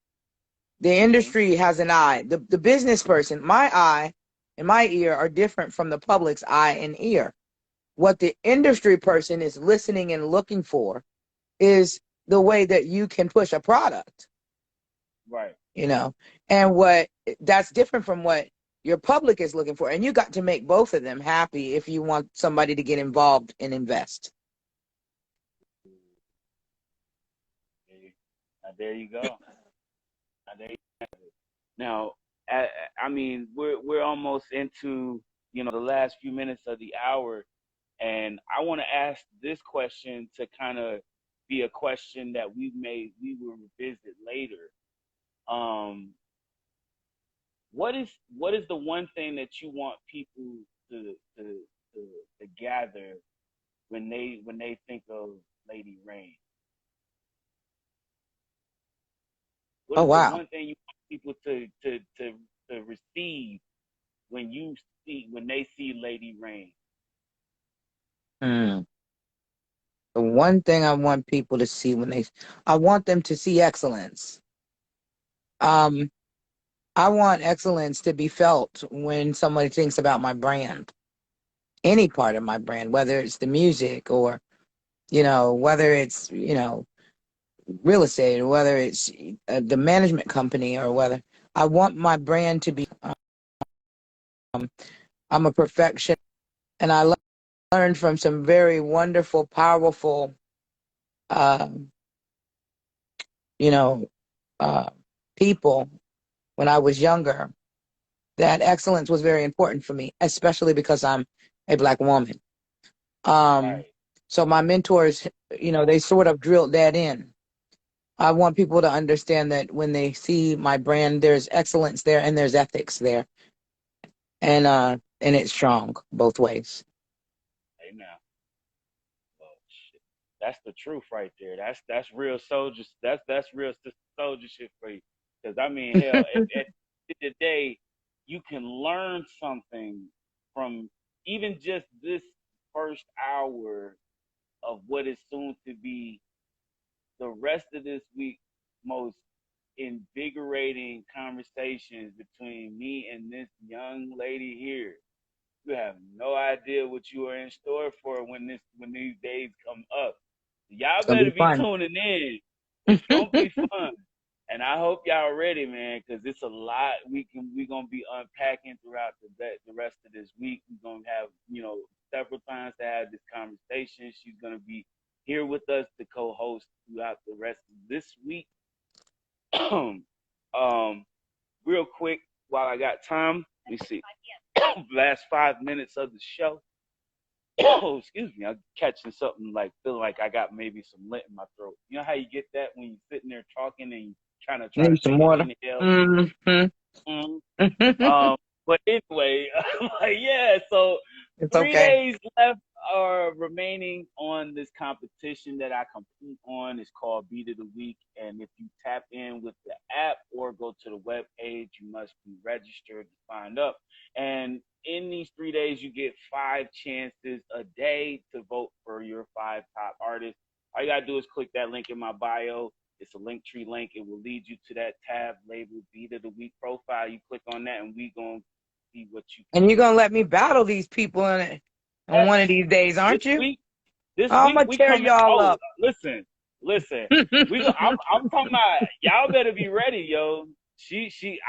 the mm-hmm. industry has an eye. The business person, my eye and my ear are different from the public's eye and ear. What the industry person is listening and looking for is the way that you can push a product, Right. you know, and what that's different from what your public is looking for. And you got to make both of them happy if you want somebody to get involved and invest. There you go. Now, there you Now, I mean, we're almost into the last few minutes of the hour, and I want to ask this question to kind of be a question that we will revisit later. Um, what is the one thing that you want people to to to gather when they think of Lady Rain? What Oh, is the wow. one thing you want people to receive when they see Lady Rain? Mm. The one thing I want people to see I want them to see excellence. Um, I want excellence to be felt when somebody thinks about my brand, any part of my brand, whether it's the music or, whether it's, real estate or whether it's the management company or whether I want my brand to be, I'm a perfection and I learned from some very wonderful, powerful, um, you know, uh, people when I was younger that excellence was very important for me, especially because I'm a Black woman. Um, Right. so my mentors, they sort of drilled that in. I want people to understand that when they see my brand, there's excellence there and there's ethics there, and it's strong both ways. Hey now, well, shit. That's the truth right there. That's real soldiers. That's real soldier shit for you. Because I mean, hell, at the end of the day, you can learn something from even just this first hour of what is soon to be the rest of this week most invigorating conversations between me and this young lady here. You have no idea what you are in store for when these days come up. Y'all It's gonna better be be fun. tuning in. It's gonna be fun. And I hope y'all ready, man, because it's a lot we gonna be unpacking throughout the rest of this week. We're gonna have, several times to have this conversation. She's gonna be here with us to co-host throughout the rest of this week. um, real quick, while I got time, let me see. Last 5 minutes of the show. Oh, excuse me, I'm catching something like feeling like I got maybe some lint in my throat. You know how you get that when you're sitting there talking and you try to Need some take an water. inhale? Mm-hmm. Mm. But anyway, yeah. So It's 3 okay. days left are remaining on this competition that I compete on. It's called Beat of the Week, and if you tap in with the app or go to the web page, you must be registered to sign up. And in these 3 days, you get 5 chances a day to vote for your 5 top artists. All you gotta do is click that link in my bio. It's a link tree link. It will lead you to that tab labeled Beat of the Week profile. You click on that, and we gonna see what you can And you're do. gonna let me battle these people on Yes, one of these days, this aren't you? week, this I'm week gonna we tear coming. y'all Oh, up. listen. I'm talking about y'all better be ready, yo.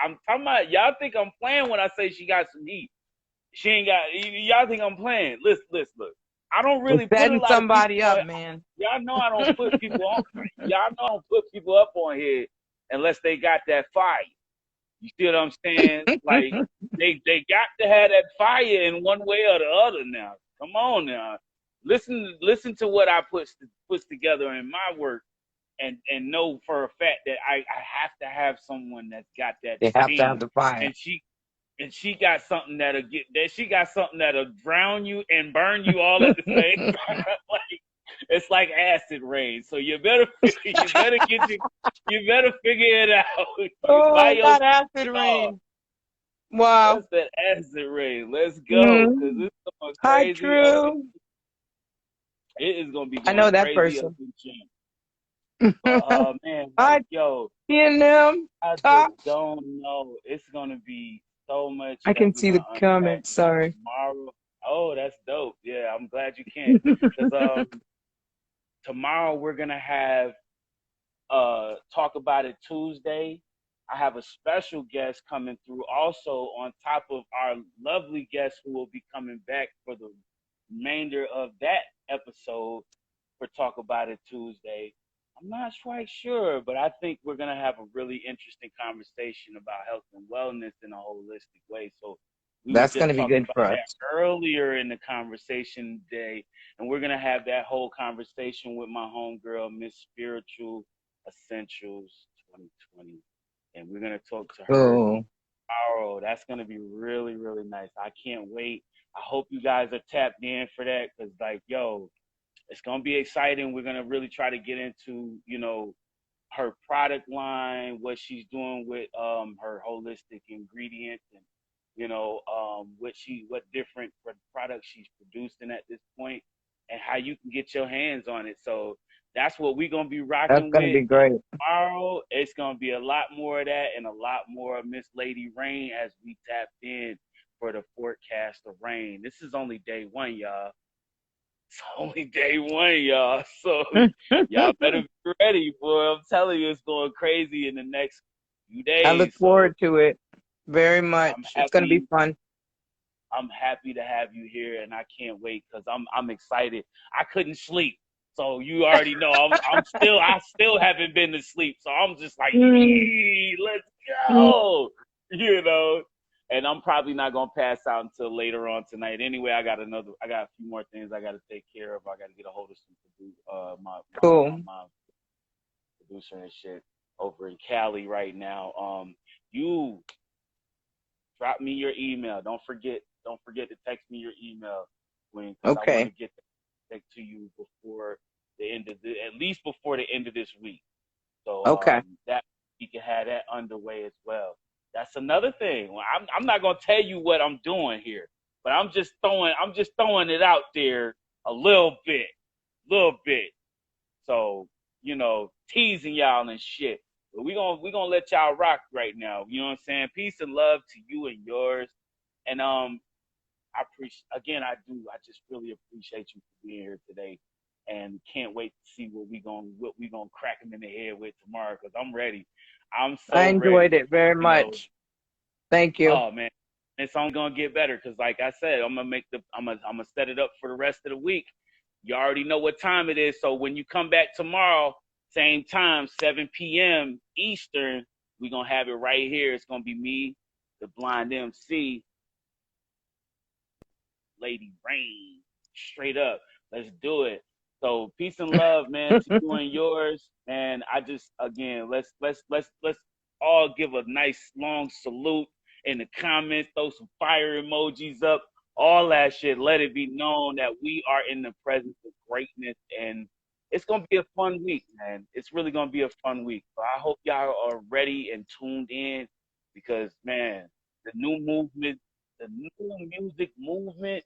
I'm talking about y'all think I'm playing when I say she got some heat. She ain't got. Y'all think I'm playing? Listen, look. I don't We're really put a setting lot of people somebody on. up, man. Y'all know I don't put people on. Y'all know I don't put people up on here unless they got that fire. You see what I'm saying? Like they got to have that fire in one way or the other now. Come on now. Listen to what I puts together in my work and know for a fact that I have to have someone that's got that They have to have steam. the fire. And she got something that'll get that she got something that'll drown you and burn you all at the same time. Like it's like acid rain. So you better figure it out. You Oh, buy I your got acid dog. rain. Wow. That's that acid rain. Let's go, cause Mm. it's going Hi, crazy up. True. It is gonna be I know going that crazy up person. in June. But man, like Hi, yo, and them. I just Talk. don't know. It's gonna be so much I that can we're see the gonna unpack comments. Sorry. tomorrow. Oh, that's dope. Yeah, I'm glad you can. Cause tomorrow we're gonna have Talk About It Tuesday. I have a special guest coming through also on top of our lovely guest who will be coming back for the remainder of that episode for Talk About It Tuesday. I'm not quite sure, but I think we're going to have a really interesting conversation about health and wellness in a holistic way. So we were That's just gonna be talking good about for that us. earlier in the conversation today, and we're going to have that whole conversation with my homegirl, Miss Spiritual Essentials 2020. And we're going to talk to her Oh, tomorrow. That's going to be really, really nice. I can't wait. I hope you guys are tapped in for that because, like, yo, it's gonna be exciting. We're gonna really try to get into, her product line, what she's doing with her holistic ingredients, and what different products she's producing at this point, and how you can get your hands on it. So that's what we're gonna be that's rocking gonna with. be And great. tomorrow it's gonna be a lot more of that and a lot more of Miss Lady Rain as we tap in for the forecast of rain. This is only day one, y'all. It's only day one, y'all. So y'all better be ready, boy. I'm telling you, it's going crazy in the next few I look days. So forward to it very I'm much. It's gonna be happy. fun. I'm happy to have you here, and I can't wait because I'm excited. I couldn't sleep, so you already know I still haven't been to sleep, so I'm just like, Mm. yee, let's go, you know. And I'm probably not gonna pass out until later on tonight. Anyway, I got a few more things I got to take care of. I got to get a hold of some my Cool. producer and shit over in Cali right now. You drop me your email. Don't forget to text me your email, Queen, because I want Okay. to get that to you before the end of at least before the end of this week. So Okay. that you can have that underway as well. That's another thing. Well, I'm not gonna tell you what I'm doing here, but I'm just throwing it out there a little bit. So, teasing y'all and shit. But we gonna let y'all rock right now. You know what I'm saying? Peace and love to you and yours. And I appreciate again. I just really appreciate you for being here today, and can't wait to see what we gonna crack them in the head with tomorrow. Cause I'm ready. I'm I so enjoyed ready. it very You know. much. Thank you. Oh man, it's only gonna get better. Cause like I said, I'm gonna set it up for the rest of the week. You already know what time it is. So when you come back tomorrow, same time, 7 p.m. Eastern, we're gonna have it right here. It's gonna be me, the blind MC, Lady Rayne. Straight up. Let's do it. So peace and love, man, to you and yours. And I just again, let's all give a nice long salute in the comments, throw some fire emojis up, all that shit. Let it be known that we are in the presence of greatness, and it's gonna be a fun week, man. It's really gonna be a fun week. So I hope y'all are ready and tuned in because man, the new movement, the new music movement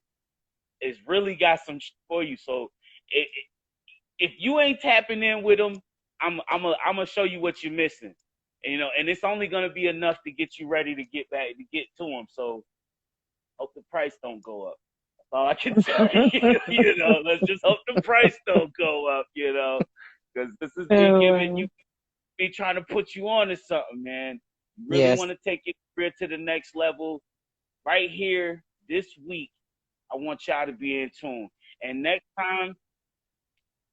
is really got some shit for you. So if you ain't tapping in with them, I'm gonna show you what you're missing. And it's only gonna be enough to get you ready to get back to get to them. So hope the price don't go up. That's all I can tell you. Let's just hope the price don't go up. Because this is me giving you, me trying to put you on to something, man. You really Yes. want to take your career to the next level. Right here this week, I want y'all to be in tune. And next time,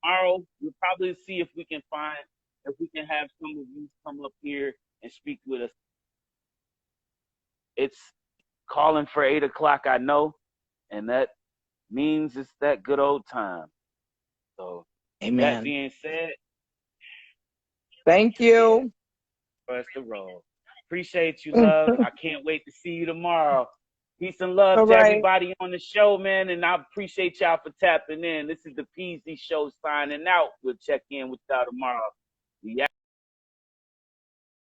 tomorrow, we'll probably see if we can have some of you come up here and speak with us. It's calling for 8 o'clock, I know, and that means it's that good old time. So, that Amen. being said, Thank yeah, you. press the roll. Appreciate you, love. I can't wait to see you tomorrow. Peace and love All to right. everybody on the show, man. And I appreciate y'all for tapping in. This is the PZ Show signing out. We'll check in with y'all tomorrow. We